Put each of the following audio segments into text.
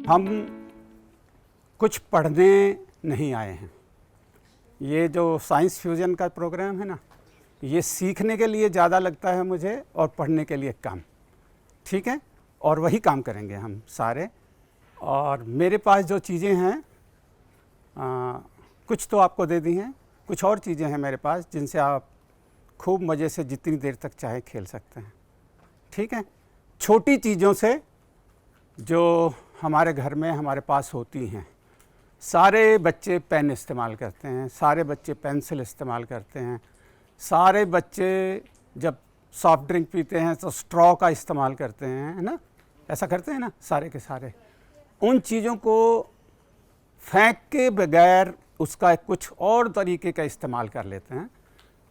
हम कुछ पढ़ने नहीं आए हैं। ये जो साइंस फ्यूजन का प्रोग्राम है ना, ये सीखने के लिए ज़्यादा लगता है मुझे और पढ़ने के लिए कम। ठीक है, और वही काम करेंगे हम सारे। और मेरे पास जो चीज़ें हैं कुछ तो आपको दे दी हैं, कुछ और चीज़ें हैं मेरे पास जिनसे आप खूब मज़े से जितनी देर तक चाहे खेल सकते हैं। ठीक है, छोटी चीज़ों से जो हमारे घर में हमारे पास होती हैं। सारे बच्चे पेन इस्तेमाल करते हैं, सारे बच्चे पेंसिल इस्तेमाल करते हैं, सारे बच्चे जब सॉफ्ट ड्रिंक पीते हैं तो स्ट्रॉ का इस्तेमाल करते हैं, है ना? ऐसा करते हैं ना सारे के सारे। उन चीज़ों को फेंक के बगैर उसका कुछ और तरीके का इस्तेमाल कर लेते हैं।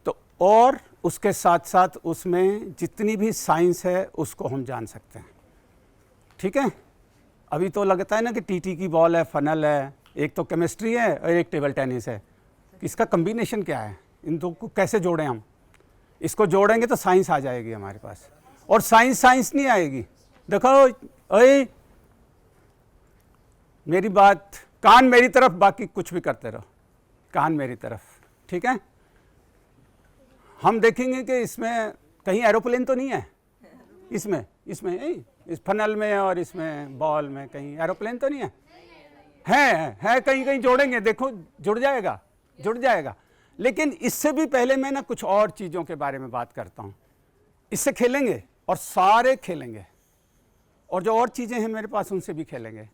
तो और उसके साथ साथ उसमें जितनी भी साइंस है उसको हम जान सकते हैं। ठीक है, अभी तो लगता है ना कि टीटी की बॉल है, फनल है, एक तो केमिस्ट्री है और एक टेबल टेनिस है। इसका कम्बिनेशन क्या है, इन दो को कैसे जोड़ें हम? इसको जोड़ेंगे तो साइंस आ जाएगी हमारे पास। और साइंस नहीं आएगी। देखो, ओए मेरी बात, कान मेरी तरफ, बाकी कुछ भी करते रहो, कान मेरी तरफ। ठीक है, हम देखेंगे कि इसमें कहीं एरोप्लेन तो नहीं है। इसमें इस फनल में और इसमें बॉल में कहीं एरोप्लेन तो नहीं है? है कहीं जोड़ेंगे, देखो जुड़ जाएगा। लेकिन इससे भी पहले मैं ना कुछ और चीज़ों के बारे में बात करता हूँ। इससे खेलेंगे और सारे खेलेंगे, और जो और चीज़ें हैं मेरे पास उनसे भी खेलेंगे।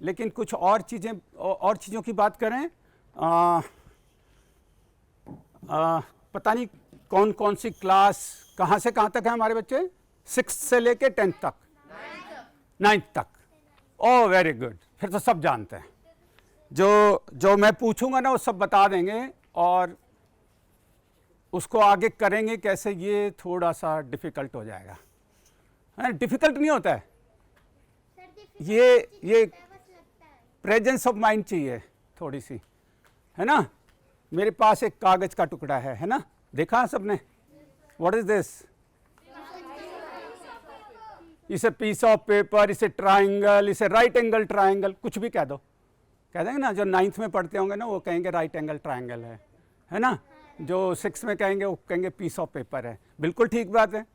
लेकिन कुछ और चीज़ों की बात करें, पता नहीं कौन कौन सी क्लास कहाँ से कहाँ तक है हमारे बच्चे? 6 से लेके 10 तक, 9th तक। ओह वेरी गुड, फिर तो सब जानते हैं। जो मैं पूछूंगा ना वो सब बता देंगे, और उसको आगे करेंगे कैसे, ये थोड़ा सा डिफ़िकल्ट हो जाएगा। डिफ़िकल्ट नहीं होता है, ये प्रेजेंस ऑफ माइंड चाहिए थोड़ी सी, है ना? मेरे पास एक कागज़ का टुकड़ा है ना? देखा सबने? What is this? इसे पीस ऑफ पेपर, इसे ट्राइंगल, इसे राइट एंगल ट्राइंगल, कुछ भी कह दो, कह देंगे ना। जो 9th में पढ़ते होंगे ना वो कहेंगे राइट एंगल ट्राइंगल है ना? जो 6 में कहेंगे वो कहेंगे पीस ऑफ पेपर है। बिल्कुल ठीक बात है।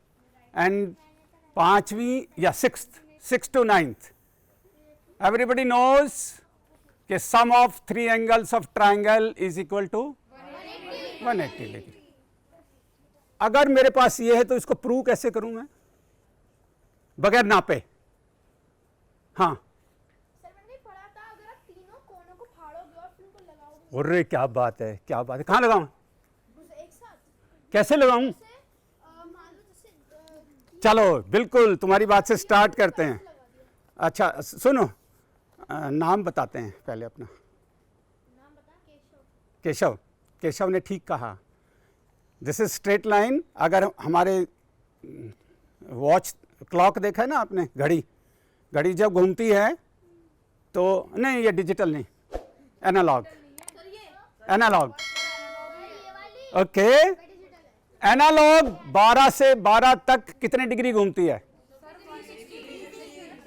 एंड 5वीं या 6th to 9th, everybody knows कि sum of 3 angles of triangle is equal to 180 degree. अगर मेरे पास ये है तो इसको प्रूव कैसे करूं मैं बगैर नापे? हाँ, अरे क्या बात है, कहाँ लगाऊं, कैसे लगाऊं? चलो बिल्कुल तुम्हारी बात से स्टार्ट करते हैं। अच्छा सुनो, नाम बताते हैं पहले अपना। केशव ने ठीक कहा। This is straight line. अगर हमारे वॉच क्लॉक देखा है ना आपने, घड़ी जब घूमती है तो, नहीं ये डिजिटल नहीं, एनालॉग। ओके, एनालॉग 12 से 12 तक कितने डिग्री घूमती है?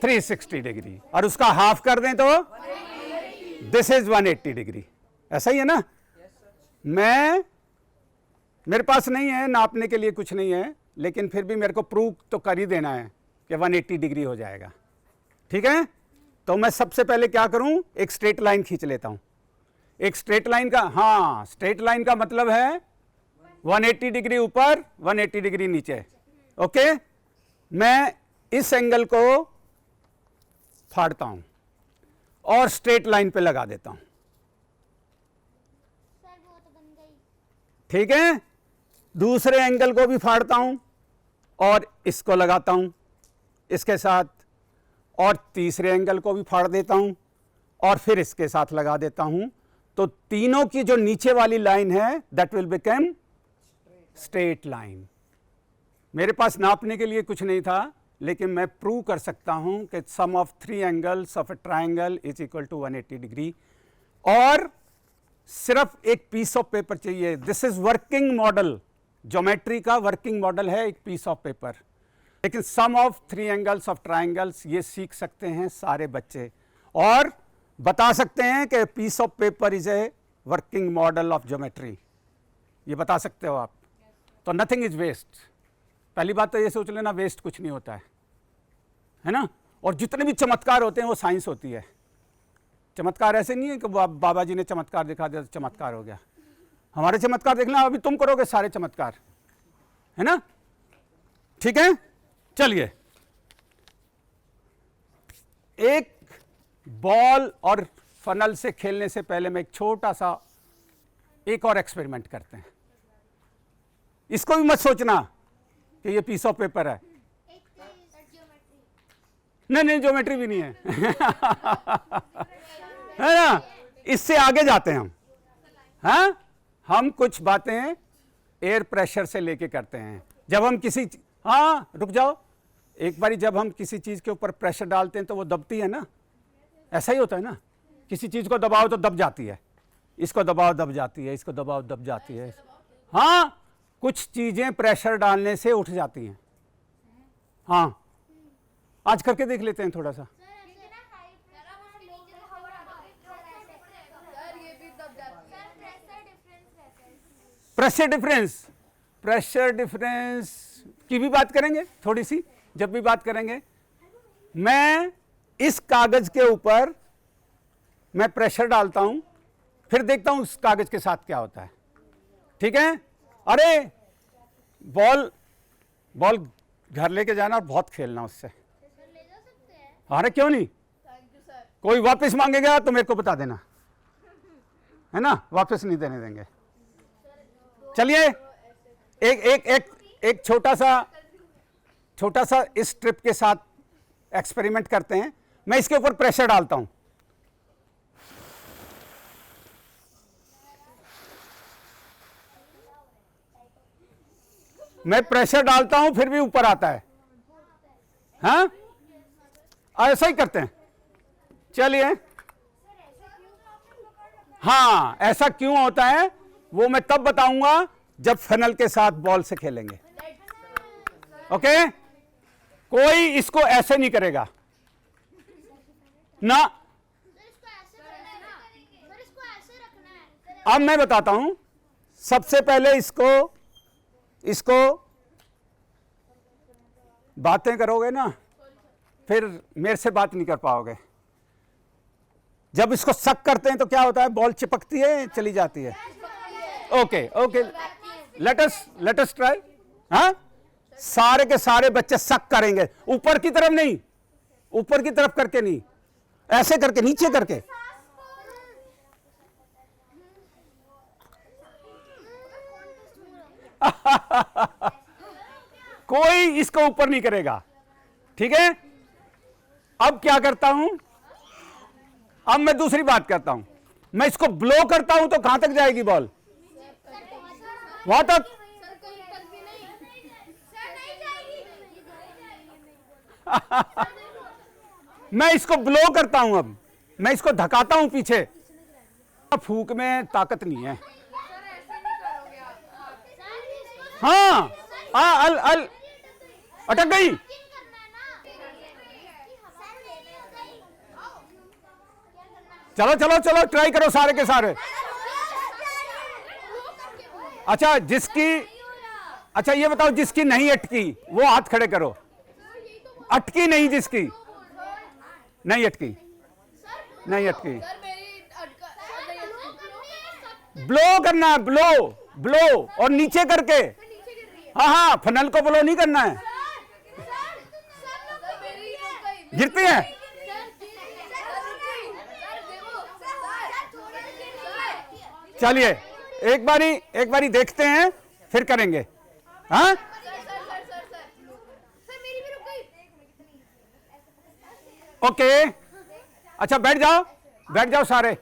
360 डिग्री। और उसका हाफ कर दें तो दिस इज 180 डिग्री। ऐसा ही है ना? मेरे पास नहीं है नापने के लिए, कुछ नहीं है, लेकिन फिर भी मेरे को प्रूव तो कर ही देना है कि 180 डिग्री हो जाएगा। ठीक है, तो मैं सबसे पहले क्या करूं, एक स्ट्रेट लाइन खींच लेता हूं। एक स्ट्रेट लाइन का, हाँ, स्ट्रेट लाइन का मतलब है 180 डिग्री ऊपर, 180 डिग्री नीचे। ओके, मैं इस एंगल को फाड़ता हूं और स्ट्रेट लाइन पे लगा देता हूं। ठीक है, दूसरे एंगल को भी फाड़ता हूं और इसको लगाता हूं इसके साथ, और तीसरे एंगल को भी फाड़ देता हूं और फिर इसके साथ लगा देता हूं। तो तीनों की जो नीचे वाली लाइन है that will become straight line. मेरे पास नापने के लिए कुछ नहीं था, लेकिन मैं प्रूव कर सकता हूं कि sum of 3 angles of a triangle is equal to 180 degree. और सिर्फ एक पीस ऑफ पेपर चाहिए। This is working model, geometry का वर्किंग मॉडल है एक पीस ऑफ पेपर। लेकिन sum of 3 angles of triangles ये सीख सकते हैं सारे बच्चे। और बता सकते हैं कि piece of paper is a working model of geometry, ये बता सकते हो आप। तो नथिंग इज वेस्ट। पहली बात तो ये सोच लेना वेस्ट कुछ नहीं होता है ना। और जितने भी चमत्कार होते हैं वो साइंस होती है। चमत्कार ऐसे नहीं है कि बाबा जी ने चमत्कार दिखा दिया तो चमत्कार हो गया। हमारे चमत्कार देखना, अभी तुम करोगे सारे चमत्कार, है ना। ठीक है, चलिए एक बॉल और फनल से खेलने से पहले मैं एक छोटा सा एक और एक्सपेरिमेंट करते हैं। इसको भी मत सोचना कि ये पीस ऑफ पेपर है। नहीं, ज्योमेट्री भी नहीं है है ना। इससे आगे जाते हैं हम। हाँ, हम कुछ बातें एयर प्रेशर से लेके करते हैं। जब हम किसी, हाँ रुक जाओ, एक बारी जब हम किसी चीज के ऊपर प्रेशर डालते हैं तो वो दबती है ना, ऐसा ही होता है ना। किसी चीज को दबाओ तो दब जाती है, इसको दबाओ दब जाती है, इसको दबाओ दब जाती है। हाँ, कुछ चीजें प्रेशर डालने से उठ जाती हैं। हाँ, आज करके देख लेते हैं थोड़ा सा। प्रेशर डिफरेंस की भी बात करेंगे थोड़ी सी, जब भी बात करेंगे। मैं इस कागज के ऊपर मैं प्रेशर डालता हूं, फिर देखता हूं उस कागज के साथ क्या होता है। ठीक है। अरे बॉल घर लेके जाना और बहुत खेलना उससे। अरे क्यों नहीं, कोई वापस मांगेगा तो मेरे को बता देना, है ना, वापस नहीं देने देंगे। चलिए एक छोटा सा इस ट्रिप के साथ एक्सपेरिमेंट करते हैं। मैं इसके ऊपर प्रेशर डालता हूं, मैं प्रेशर डालता हूं फिर भी ऊपर आता है। हाँ, ऐसा ही करते हैं। चलिए, हाँ ऐसा क्यों होता है वो मैं तब बताऊंगा जब फनल के साथ बॉल से खेलेंगे। ओके, कोई इसको ऐसे नहीं करेगा ना। अब मैं बताता हूं। सबसे पहले इसको बातें करोगे ना, फिर मेरे से बात नहीं कर पाओगे। जब इसको सक करते हैं तो क्या होता है, बॉल चिपकती है, चली जाती है। Okay, let us try. हाँ, सारे के सारे बच्चे सक करेंगे, ऊपर की तरफ नहीं, ऊपर की तरफ करके नहीं, ऐसे करके, नीचे करके। कोई इसको ऊपर नहीं करेगा। ठीक है। अब क्या करता हूं, अब मैं दूसरी बात करता हूं। मैं इसको ब्लो करता हूं तो कहां तक जाएगी बॉल, वहां तक। मैं इसको ब्लो करता हूं, अब मैं इसको धकाता हूं पीछे। फूक में ताकत नहीं है। हाँ, अल अटक गई। चलो ट्राई करो सारे के सारे। अच्छा ये बताओ, जिसकी नहीं अटकी वो हाथ खड़े करो। अटकी नहीं, जिसकी नहीं अटकी, ब्लो करना है, ब्लो और नीचे करके। हाँ, फनल को ब्लो नहीं करना है, गिरती है। चलिए एक बारी देखते हैं, फिर करेंगे। हाँ, ओके। अच्छा बैठ जाओ सारे,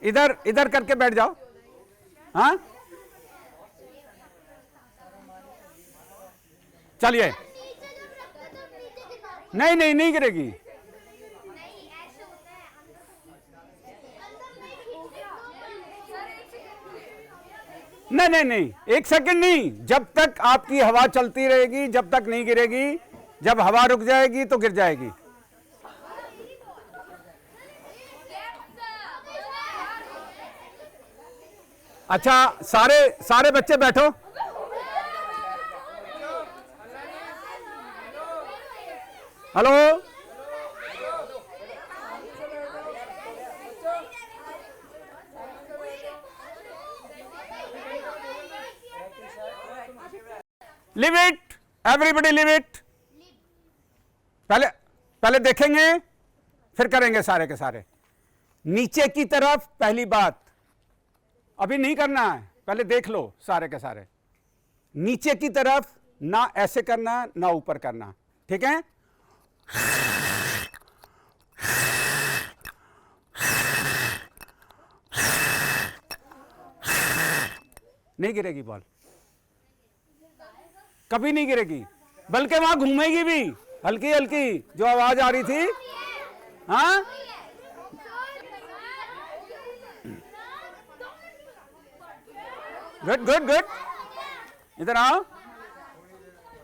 इधर करके बैठ जाओ। हाँ, चलिए। नहीं गिरेगी। नहीं, एक सेकंड नहीं, जब तक आपकी हवा चलती रहेगी जब तक नहीं गिरेगी। जब हवा रुक जाएगी तो गिर जाएगी। अच्छा, सारे बच्चे बैठो। Hello, leave it, everybody leave it. पहले देखेंगे फिर करेंगे सारे के सारे। नीचे की तरफ पहली बात अभी नहीं करना है, पहले देख लो सारे के सारे। नीचे की तरफ ना ऐसे करना ना ऊपर करना, ठीक है? नहीं गिरेगी बॉल, कभी नहीं गिरेगी, बल्कि वहां घूमेगी भी हल्की हल्की जो आवाज आ रही थी। हाँ, गुड गुड गुड, इधर आओ।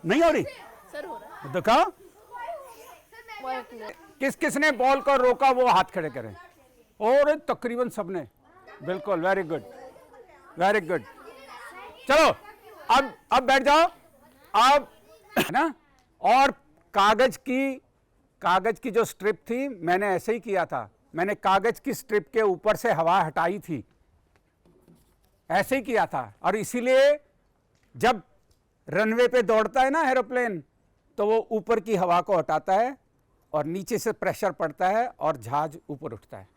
नहीं हो रही सर, हो रहा दिखाओ। है। किसने बॉल को रोका वो हाथ खड़े करें। और तकरीबन सबने, बिल्कुल, वेरी गुड वेरी गुड। चलो अब बैठ जाओ। अब है ना, और कागज की जो स्ट्रिप थी मैंने ऐसे ही किया था। मैंने कागज की स्ट्रिप के ऊपर से हवा हटाई थी, ऐसे ही किया था। और इसीलिए जब रनवे पे दौड़ता है ना एरोप्लेन, तो वो ऊपर की हवा को हटाता है और नीचे से प्रेशर पड़ता है और जहाज ऊपर उठता है।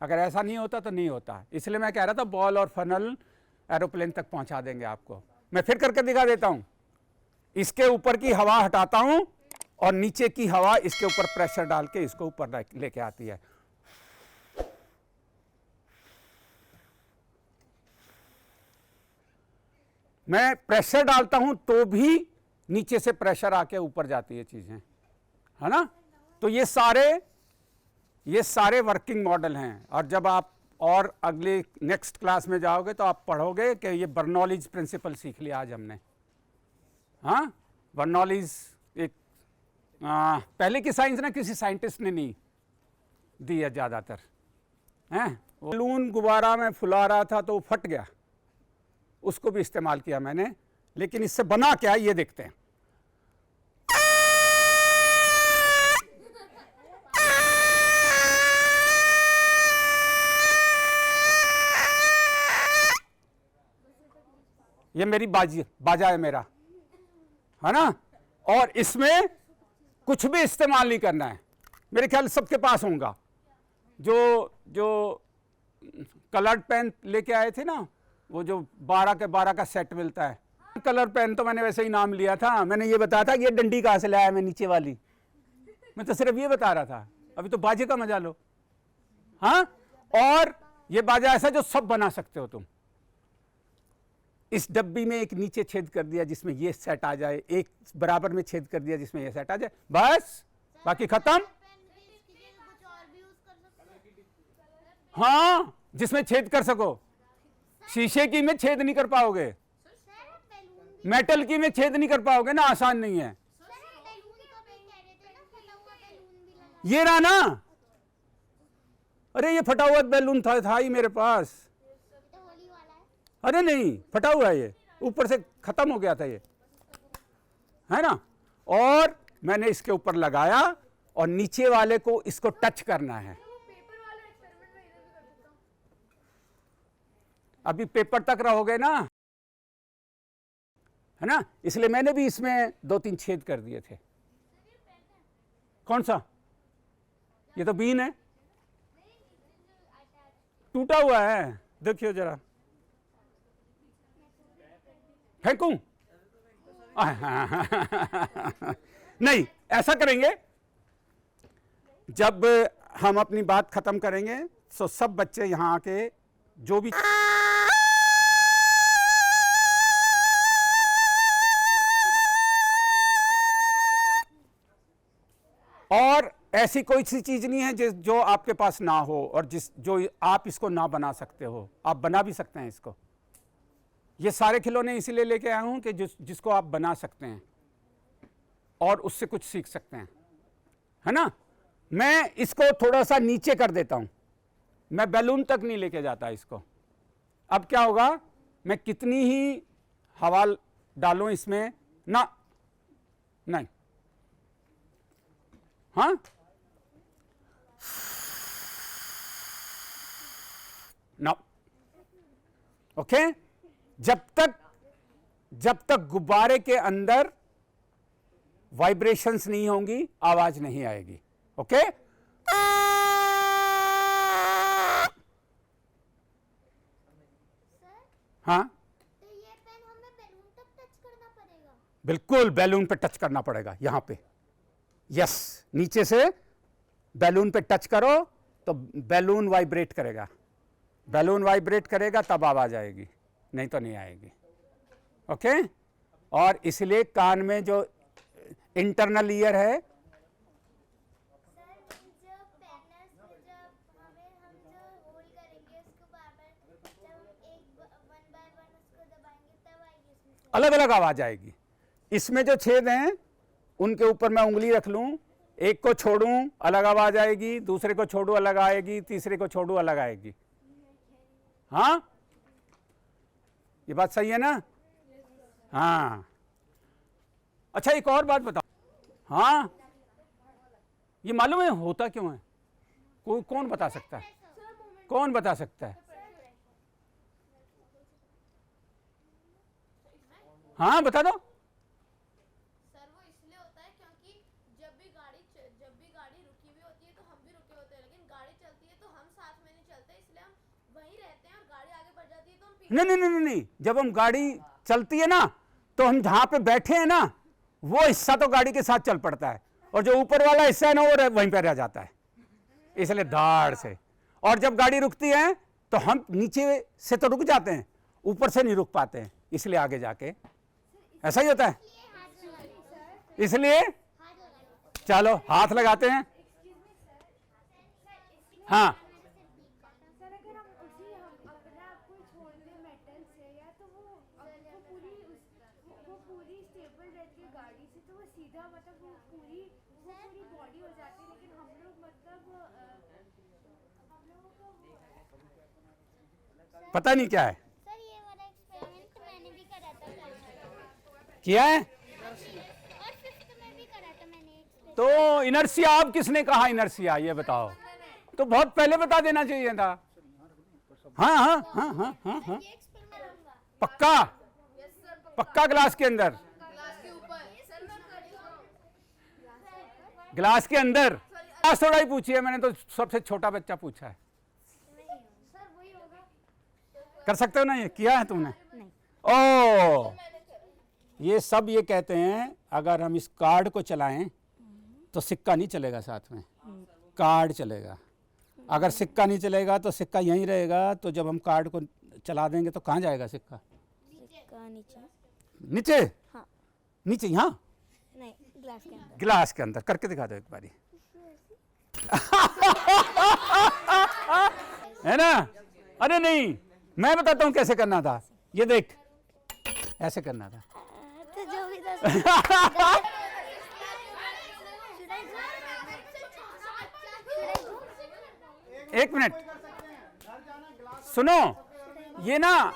अगर ऐसा नहीं होता तो नहीं होता। इसलिए मैं कह रहा था बॉल और फनल एरोप्लेन तक पहुंचा देंगे आपको। मैं फिर करके दिखा देता हूं। इसके ऊपर की हवा हटाता हूं और नीचे की हवा इसके ऊपर प्रेशर डाल के इसको ऊपर लेके आती है। मैं प्रेशर डालता हूं तो भी नीचे से प्रेशर आके ऊपर जाती है चीजें, है ना? तो ये सारे वर्किंग मॉडल हैं। और जब आप और अगले नेक्स्ट क्लास में जाओगे तो आप पढ़ोगे कि ये बर्नौलीज प्रिंसिपल सीख लिया आज हमने। हाँ, बर्नौलीज एक पहले की साइंस ना किसी साइंटिस्ट ने नहीं दी है ज़्यादातर। हैं, बलून गुब्बारा में फुला रहा था तो वो फट गया, उसको भी इस्तेमाल किया मैंने। लेकिन इससे बना क्या ये देखते हैं। ये मेरी बाजा है मेरा, है ना? और इसमें कुछ भी इस्तेमाल नहीं करना है। मेरे ख्याल सबके पास होगा। जो कलर्ड पेन लेके आए थे ना, वो जो 12 के 12 का सेट मिलता है। कलर पेन तो मैंने वैसे ही नाम लिया था। मैंने ये बताया था कि ये डंडी कहाँ से लाया मैं नीचे वाली। मैं तो सिर्फ ये बता रहा था। अभी तो बाजे का मजा लो। हाँ, और ये बाजा ऐसा जो सब बना सकते हो तुम। इस डब्बी में एक नीचे छेद कर दिया जिसमें ये सेट आ जाए, एक बराबर में छेद कर दिया जिसमें ये सेट आ जाए, बस बाकी खत्म। हाँ, जिसमें छेद कर सको। शीशे की में छेद नहीं कर पाओगे, मेटल की में छेद नहीं कर पाओगे ना, आसान नहीं है। ये रहा ना, अरे ये फटा हुआ बैलून था ही मेरे पास। अरे नहीं, फटा हुआ है ये, ऊपर से खत्म हो गया था ये, है ना? और मैंने इसके ऊपर लगाया और नीचे वाले को इसको टच करना है। अभी पेपर तक रहोगे ना, है ना? इसलिए मैंने भी इसमें 2-3 छेद कर दिए थे। कौन सा? ये तो बीन है, टूटा हुआ है, देखियो जरा। फेंकूं? नहीं, ऐसा करेंगे, जब हम अपनी बात खत्म करेंगे तो सब बच्चे यहां आके जो भी और ऐसी कोई सी चीज नहीं है जो आपके पास ना हो और जो आप इसको ना बना सकते हो। आप बना भी सकते हैं इसको। ये सारे खिलौने इसीलिए लेके आया हूं कि जिसको आप बना सकते हैं और उससे कुछ सीख सकते हैं, है ना? मैं इसको थोड़ा सा नीचे कर देता हूं, मैं बैलून तक नहीं लेके जाता इसको। अब क्या होगा, मैं कितनी ही हवा डालूं इसमें ना, नहीं, हाँ, ना, ओके। जब तक गुब्बारे के अंदर वाइब्रेशंस नहीं होंगी, आवाज नहीं आएगी, ओके। हाँ, तो ये पेन हमें बैलून तक टच करना पड़ेगा? बिल्कुल बैलून पे टच करना पड़ेगा, यहां पे, यस, नीचे से बैलून पे टच करो तो बैलून वाइब्रेट करेगा, बैलून वाइब्रेट करेगा तब आवाज आएगी, नहीं तो नहीं आएगी, ओके। और इसलिए कान में जो इंटरनल ईयर है, सर जो पेनस जब हम जो होल करेंगे उसको बार-बार जब हम एक वन बाय वन उसको दबाएंगे तब आएगी उसमें से। अलग अलग आवाज आएगी। इसमें जो छेद हैं उनके ऊपर मैं उंगली रख लूं, एक को छोड़ूं अलग आवाज आएगी, दूसरे को छोड़ूं अलग आएगी, तीसरे को छोड़ूं अलग आएगी। हाँ, ये बात सही है ना? हाँ, अच्छा एक और बात बताओ, हाँ, ये मालूम है होता क्यों है? कोई कौन बता सकता है? कौन बता सकता है? हाँ, बता दो। सर वो इसलिए होता है क्योंकि जब भी गाड़ी रुकी हुई होती है तो हम भी रुके होते हैं, लेकिन गाड़ी चलती है तो हम साथ में नहीं चलते, इसलिए हम वहीं रहते हैं और गाड़ी आगे बढ़ जाती है तो हम पीछे। नहीं नहीं नहीं नहीं, जब हम गाड़ी चलती है ना तो हम जहां पे बैठे हैं ना वो हिस्सा तो गाड़ी के साथ चल पड़ता है, और जो ऊपर वाला हिस्सा है ना वो वहीं पे रह जाता है, इसलिए दाढ़ से। और जब गाड़ी रुकती है तो हम नीचे से तो रुक जाते हैं, ऊपर से नहीं रुक पाते हैं, इसलिए आगे जाके ऐसा ही होता है। इसलिए चलो हाथ लगाते हैं। हाँ, सर अगर हम अपने आप को छोड़ दें मेटल से या तो वो पूरी स्टेबल रहती है गाड़ी से, तो वो सीधा मतलब वो पूरी बॉडी हो जाती है, लेकिन हम लोग मतलब हम लोगों को पता नहीं क्या है, सर ये वाला एक्सपेरिमेंट तो मैंने भी करा था किया है। और 5th में भी करा था मैंने एक्सपेरिमेंट। तो इनर्सिया अब किसने कहा इनर्सिया, ये बताओ, तो बहुत पहले बता देना चाहिए था। हाँ हाँ हाँ हाँ हाँ हाँ, ये एक्सपेरिमेंट करूंगा। पक्का पक्का ग्लास के अंदर, ग्लास के ऊपर सर मैं खड़ी हूँ। ग्लास के अंदर। ग्लास थोड़ा ही पूछी है मैंने, तो सबसे छोटा बच्चा पूछा है। सर वही होगा। कर सकते हो ना, ये किया है तुमने? ओ, ये सब ये कहते हैं अगर हम इस कार्ड को चलाएं तो सिक्का नहीं चलेगा, साथ में कार्ड चलेगा। अगर सिक्का नहीं चलेगा तो सिक्का यहीं रहेगा, तो जब हम कार्ड को चला देंगे तो कहाँ जाएगा सिक्का? नीचे नीचे। हाँ। नीचे, यहाँ नहीं, ग्लास के अंदर। गिलास के अंदर। करके दिखा दो एक बारी। है ना? अरे नहीं, मैं बताता हूँ कैसे करना था। ये देख, ऐसे करना था। तो जो भी था एक मिनट सुनो, ये ना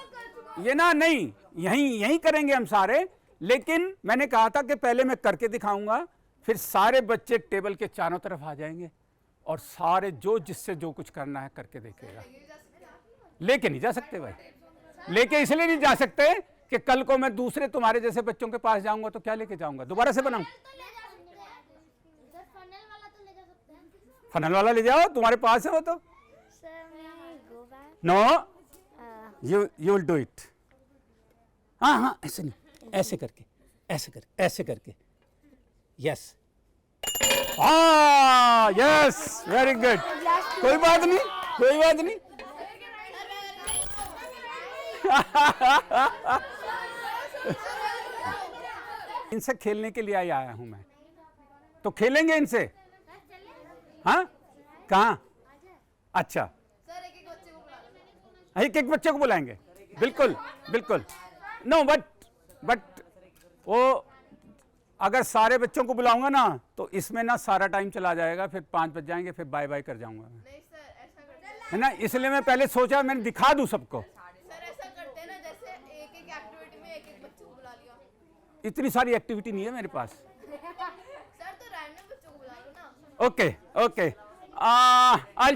नहीं, यहीं करेंगे हम सारे, लेकिन मैंने कहा था कि पहले मैं करके दिखाऊंगा, फिर सारे बच्चे टेबल के चारों तरफ आ जाएंगे और सारे जो जिससे जो कुछ करना है करके देखेगा। लेके नहीं जा सकते भाई, लेके इसलिए नहीं जा सकते कि कल को मैं दूसरे तुम्हारे जैसे बच्चों के पास जाऊंगा तो क्या लेके जाऊंगा, दोबारा से बनाऊं? फनल वाला तो ले जा सकते हैं। फनल वाला ले जाओ, तुम्हारे पास है वो तो। सर मैं go back. No, you will do it. हाँ हाँ, ऐसे नहीं, ऐसे करके, ऐसे करके, यस, हाँ यस, वेरी गुड। कोई बात नहीं, कोई बात नहीं। इनसे खेलने के लिए आया हूं मैं, तो खेलेंगे इनसे। हाँ, कहाँ? अच्छा, सर एक एक बच्चे को बुला लो। एक एक बच्चे को बुलाएंगे, बिल्कुल बिल्कुल। नो, बट वो अगर सारे बच्चों को बुलाऊंगा ना तो इसमें ना सारा टाइम चला जाएगा, फिर 5 बज जाएंगे, फिर बाय बाय कर जाऊंगा मैं, नहीं सर ऐसा करते हैं, है ना? इसलिए मैं पहले सोचा मैंने दिखा दूं सबको। सर ऐसा करते हैं ना, जैसे एक्टिविटी में एक एक बच्चे को बुला लिया। इतनी सारी एक्टिविटी नहीं है मेरे पास। सर तो रैंडम बच्चों को बुला लो ना। Okay okay, I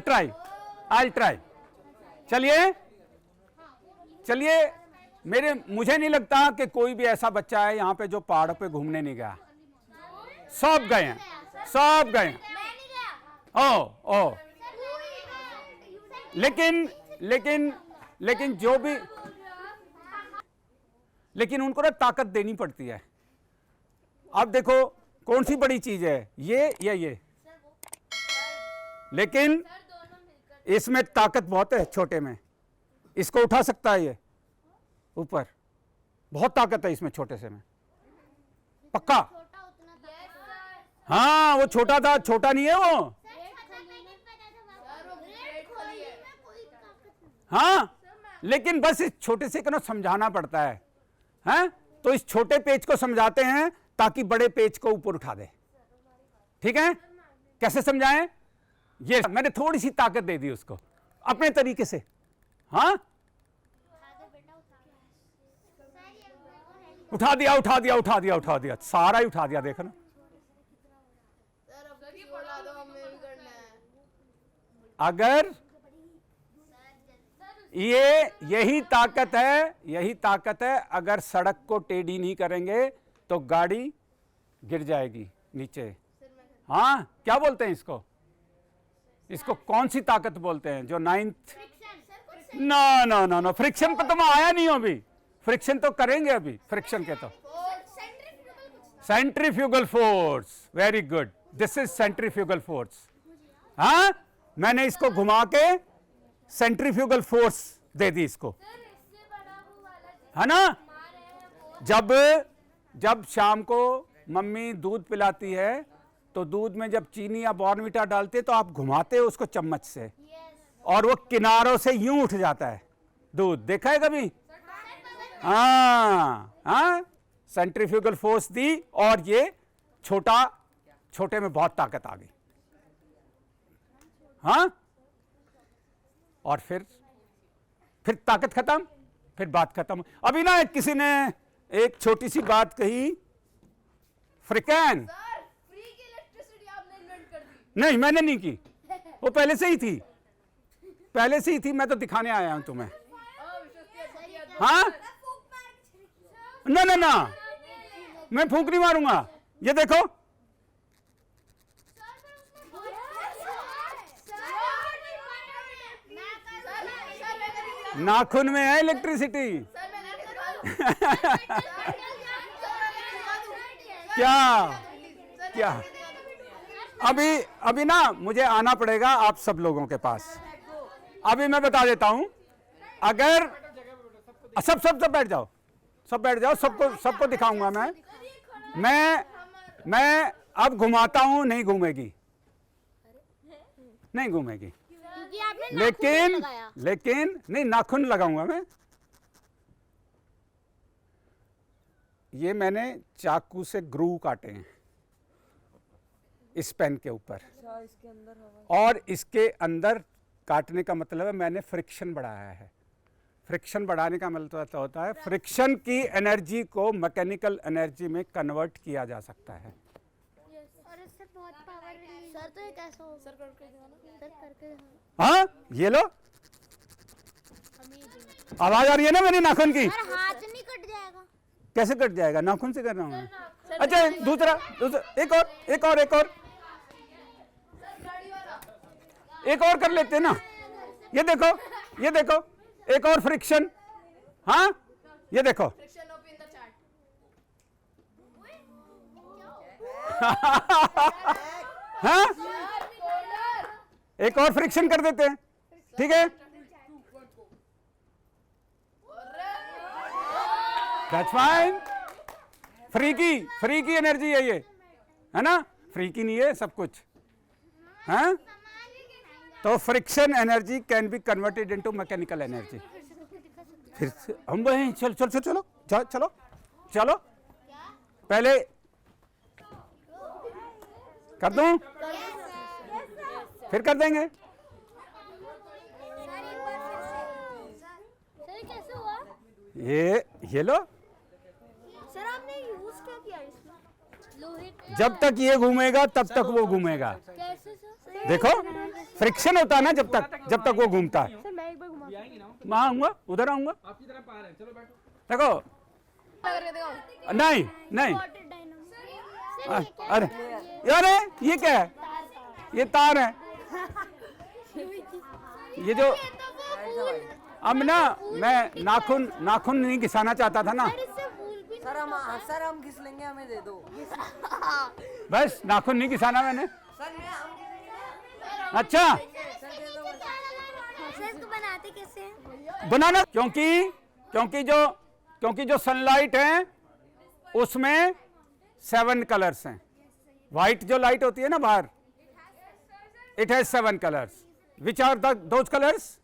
try. चलिए चलिए, मुझे नहीं लगता कि कोई भी ऐसा बच्चा है यहाँ पे जो पहाड़ों पे घूमने नहीं गया। सब गए हैं, सब गए हैं। मैं नहीं गया। ओ लेकिन लेकिन लेकिन जो भी, लेकिन उनको ना ताकत देनी पड़ती है। अब देखो कौन सी बड़ी चीज है, ये या ये, लेकिन इसमें ताकत बहुत है। छोटे में इसको उठा सकता है, ये ऊपर बहुत ताकत है इसमें, छोटे से में पक्का। छोटा उतना था। हाँ वो छोटा था, छोटा नहीं है वो। सर वो ग्रेट खोली है। हाँ लेकिन बस इस छोटे से को समझाना पड़ता है, हैं? तो इस छोटे पेज को समझाते हैं ताकि बड़े पेज को ऊपर उठा दे। ठीक है, कैसे समझाएं? ये मैंने थोड़ी सी ताकत दे दी उसको अपने तरीके से। हाँ उठा दिया, उठा दिया, उठा दिया, उठा दिया, सारा ही उठा दिया। देखो ना, सर अब लगी बुला दो, हमें भी करना है। अगर यही ताकत है, यही ताकत है। अगर सड़क को टेढ़ी नहीं करेंगे तो गाड़ी गिर जाएगी नीचे। हाँ क्या बोलते हैं इसको? इसको कौन सी ताकत बोलते हैं जो 9th? ना ना ना ना, फ्रिक्शन पे तो मैं आया नहीं हूं अभी। फ्रिक्शन तो करेंगे अभी, फ्रिक्शन के तो centrifugal force. Very good, this is centrifugal force. हाँ मैंने इसको घुमा के सेंट्रीफ्यूगल फोर्स दे दी इसको, है ना? जब शाम को मम्मी दूध पिलाती है तो दूध में जब चीनी या बॉर्नविटा डालते तो आप घुमाते हो उसको चम्मच से, और वो किनारों से यूं उठ जाता है दूध। देखा है कभी? हाँ, सेंट्रीफ्यूगल फोर्स दी और ये छोटे में बहुत ताकत आ गई। हाँ और फिर ताकत खत्म, फिर बात खत्म। अभी ना किसी ने एक छोटी सी बात कही, फ्रिकैन। सर फ्री की इलेक्ट्रिसिटी आपने इन्वेंट कर दी। नहीं मैंने नहीं की, वो पहले से ही थी, पहले से ही थी। मैं तो दिखाने आया हूं तुम्हें। हाँ ना ना ना, मैं फूंक नहीं मारूंगा। ये देखो, नाखून में है इलेक्ट्रिसिटी। क्या अभी ना मुझे आना पड़ेगा आप सब लोगों के पास। अभी मैं बता देता हूं, अगर सब बैठ जाओ, सब बैठ जाओ, सबको दिखाऊंगा मैं अब घुमाता हूं, नहीं घूमेगी, नहीं घूमेगी। क्योंकि आपने नाखून लगाया। लेकिन नहीं, नाखून लगाऊंगा मैं। ये मैंने चाकू से ग्रूव काटे हैं इस पेन के ऊपर, और इसके अंदर काटने का मतलब है मैंने फ्रिक्शन बढ़ाया है। फ्रिक्शन बढ़ाने का मतलब होता है फ्रिक्शन की एनर्जी को मैकेनिकल एनर्जी में कन्वर्ट किया जा सकता है। और इससे बहुत पावर रिलीज। सर तो ये कैसे हो? सर करके दिखाना। सर करके दिखाना। हाँ ये लो, आवाज आ रही है ना मेरी नाखून की? सर हाथ नहीं कट जाएगा? कैसे कट जाएगा? नाखून से कर रहा हूं मैं। अच्छा दूसरा एक और कर लेते हैं ना। ये देखो एक और फ्रिक्शन। हाँ ये देखो, फ्रिक्शन ओपन द चार्ट। हाँ एक और फ्रिक्शन कर देते हैं, ठीक है? That's fine. फ्री की एनर्जी है ये, है ना? फ्री की नहीं है सब कुछ, हाँ? तो friction energy can be converted into mechanical energy. फिर हम वहीं चलो पहले कर दूं, फिर कर देंगे। सर कैसे हुआ? ये लो, सर आपने यूज क्या किया इसमें? लोहे जब तक ये घूमेगा तब तक वो घूमेगा। कैसे सर? देखो फ्रिक्शन होता है ना जब तक वो घूमता है। सर मैं एक बार घुमा मैं आऊंगा, उधर आऊंगा। आपकी तरफ आ रहे हैं, चलो बैठो। देखो नहीं नहीं, अरे अरे ये क्या है? ये तार है। ये जो अब ना मैं नाखून नहीं घिसाना चाहता था ना, सर हम घिस लेंगे, हमें दे दो। बस नाखून नहीं घिसाना मैंने। सर अच्छा सर इसको बनाते कैसे हैं? बनाना, क्योंकि जो सनलाइट है उसमें 7 कलर्स हैं। व्हाइट जो लाइट होती है ना बाहर, it has 7 colours. Which are those colours?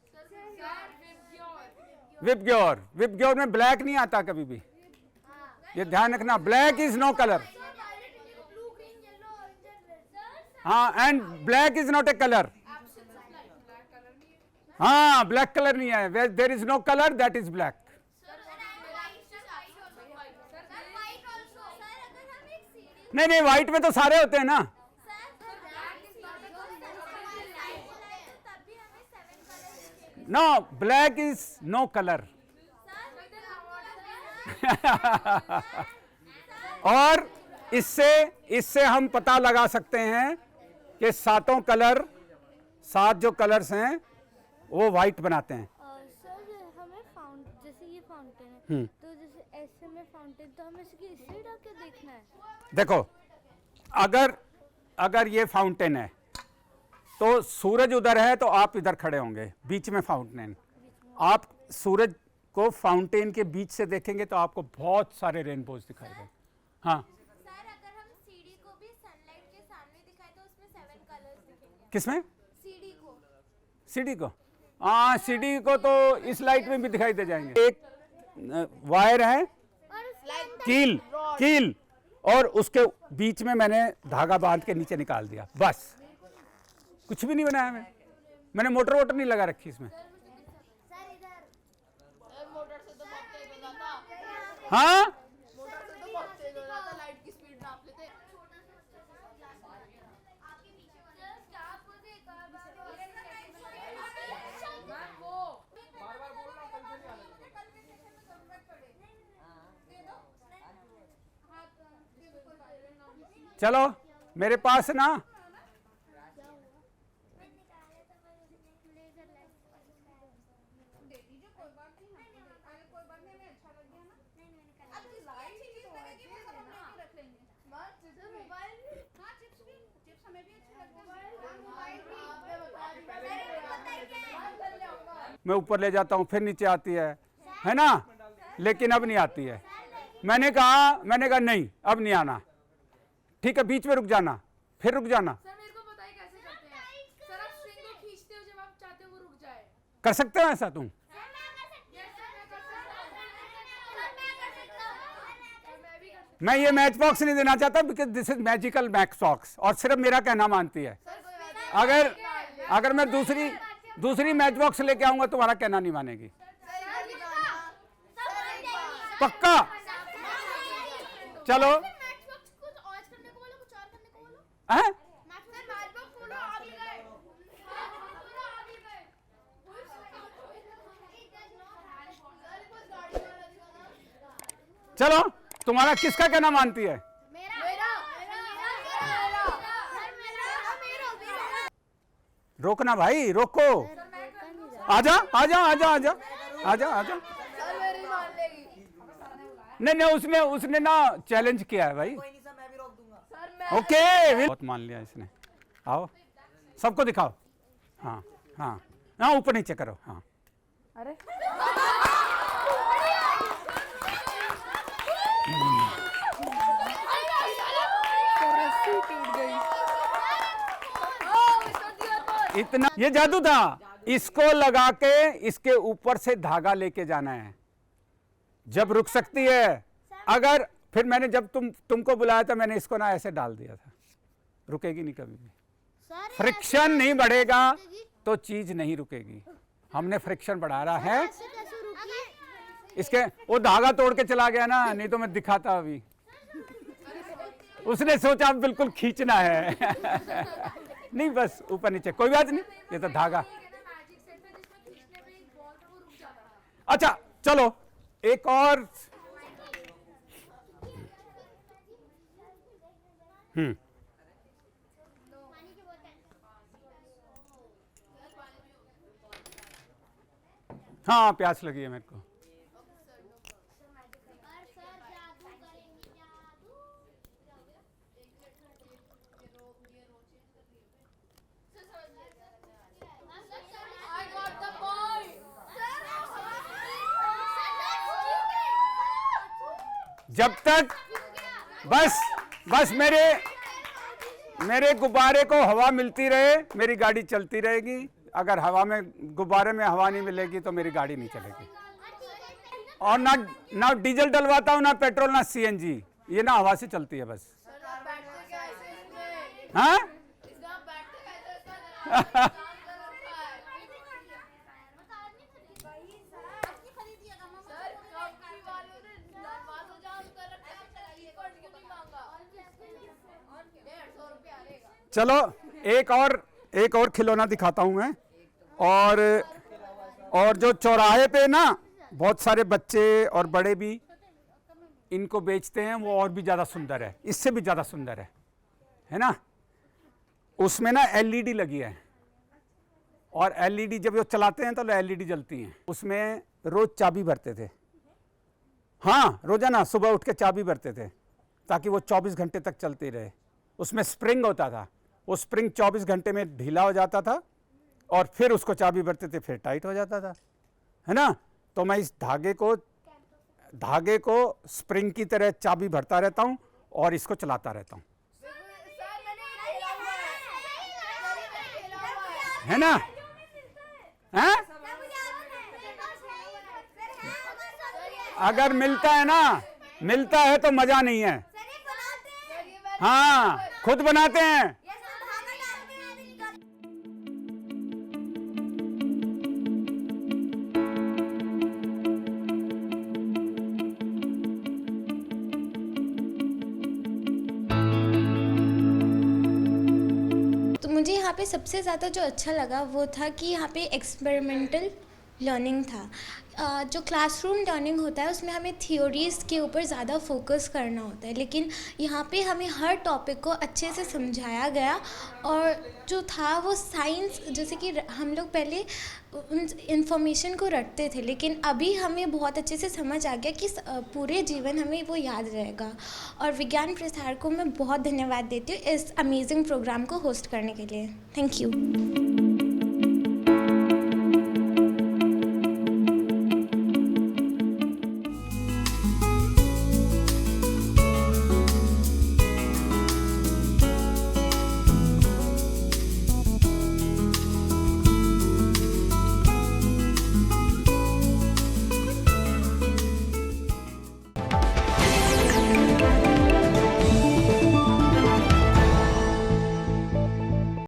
VIBGYOR में ब्लैक नहीं आता कभी भी, ये ध्यान रखना। Black is no colour. हाँ, and black is not a colour. हाँ, ब्लैक कलर नहीं है। Where there is no colour, that is black. नहीं, व्हाइट में तो सारे होते हैं ना। No, black is no colour. और इससे हम पता लगा सकते हैं कि 7 जो कलर्स हैं वो व्हाइट बनाते हैं। सर हमें जैसे ये फाउंटेन है, तो जैसे ऐसे में फाउंटेन, तो हमें इससे ढक के देखना है। देखो अगर ये फाउंटेन है तो सूरज उधर है तो आप इधर खड़े होंगे, बीच में फाउंटेन। आप सूरज को फाउंटेन के बीच से देखेंगे तो आपको बहुत सारे रेनबोज दिखाई देंगे। हाँ सर अगर हम सीढ़ी को भी सनलाइट के सामने दिखाए तो उसमें 7 कलर्स दिखेंगे। किसमें? सीढ़ी को हाँ, सीढ़ी को तो इस लाइट में भी दिखाई दे जाएंगे। एक वायर है, कील, और उसके बीच में मैंने धागा बांध के नीचे निकाल दिया, बस। कुछ भी नहीं बनाया मैंने मोटर वोटर नहीं लगा रखी इसमें। मोटर से तो बहुत तेज हो जाता, हाँ, मोटर से तो बहुत तेज हो जाता, लाइट की स्पीड नाप लेते। चलो मेरे पास ना मैं ऊपर ले जाता हूँ, फिर नीचे आती है ना, लेकिन अब नहीं आती है। मैंने कहा नहीं, अब नहीं आना। ठीक है, बीच में रुक जाना, फिर रुक जाना। सर मेरे को बताइए कैसे करते हैं? सर आप स्ट्रिंग को खींचते हो, जब आप चाहते हो वो रुक जाए। कर सकते हो ऐसा तुम? मैं ये मैच बॉक्स नहीं देना चाहता, because this is magical match box, और सिर्फ मेरा कहना मानती है। अगर मैं दूसरी मैच बॉक्स लेके आऊंगा तुम्हारा कहना नहीं मानेगी। पक्का? चलो हैं? चलो तुम्हारा किसका कहना मानती है? रोकना भाई, रोको। आजा आजा आजा आजा आजा आजा। नहीं, उसने ना चैलेंज किया है भाई। कोई नहीं सर, मैं भी रोक दूंगा। ओके, बहुत मान लिया इसने। आओ सबको दिखाओ। हाँ, ऊपर नीचे करो। हाँ, अरे इतना ये जादू था। इसको लगा के इसके ऊपर से धागा लेके जाना है, जब रुक सकती है। अगर फिर मैंने जब तुमको बुलाया था, मैंने इसको ना ऐसे डाल दिया था, रुकेगी नहीं कभी भी। फ्रिक्शन नहीं बढ़ेगा तो चीज नहीं रुकेगी। हमने फ्रिक्शन बढ़ा रहा है। इसके वो धागा तोड़ के चला गया ना, नहीं तो मैं दिखाता अभी। उसने सोचा अब बिल्कुल खींचना है। नहीं बस ऊपर नीचे, कोई बात नहीं, ये तो धागा। अच्छा चलो एक और। हाँ प्यास लगी है मेरे को। जब तक बस मेरे गुब्बारे को हवा मिलती रहे मेरी गाड़ी चलती रहेगी। अगर हवा में गुब्बारे में हवा नहीं मिलेगी तो मेरी गाड़ी नहीं चलेगी। और ना डीजल डलवाता हूँ, ना पेट्रोल, ना सीएनजी, ये ना हवा से चलती है बस। हाँ चलो एक और खिलौना दिखाता हूं मैं। और जो चौराहे पे ना बहुत सारे बच्चे और बड़े भी इनको बेचते हैं, वो और भी ज़्यादा सुंदर है, इससे भी ज़्यादा सुंदर है ना। उसमें ना एलईडी लगी है, और एलईडी जब वो चलाते हैं तो एलईडी जलती हैं। उसमें रोज़ चाबी भरते थे, हाँ रोज़ाना सुबह उठ के चाबी भरते थे ताकि वो 24 घंटे तक चलती रहे। उसमें स्प्रिंग होता था, वो स्प्रिंग 24 घंटे में ढीला हो जाता था और फिर उसको चाबी भरते थे, फिर टाइट हो जाता था, है ना। तो मैं इस धागे को स्प्रिंग की तरह चाबी भरता रहता हूँ और इसको चलाता रहता हूँ, है ना। हैं? अगर मिलता है तो मजा नहीं है। हाँ खुद बनाते हैं। तो मुझे यहाँ पे सबसे ज़्यादा जो अच्छा लगा वो था कि यहाँ पे एक्सपेरिमेंटल लर्निंग था। जो क्लासरूम लर्निंग होता है उसमें हमें थ्योरीज़ के ऊपर ज़्यादा फोकस करना होता है, लेकिन यहाँ पे हमें हर टॉपिक को अच्छे से समझाया गया। और जो था वो साइंस, जैसे कि हम लोग पहले उन इंफॉर्मेशन को रटते थे, लेकिन अभी हमें बहुत अच्छे से समझ आ गया कि पूरे जीवन हमें वो याद रहेगा। और विज्ञान प्रसार को मैं बहुत धन्यवाद देती हूँ इस अमेजिंग प्रोग्राम को होस्ट करने के लिए। Thank you.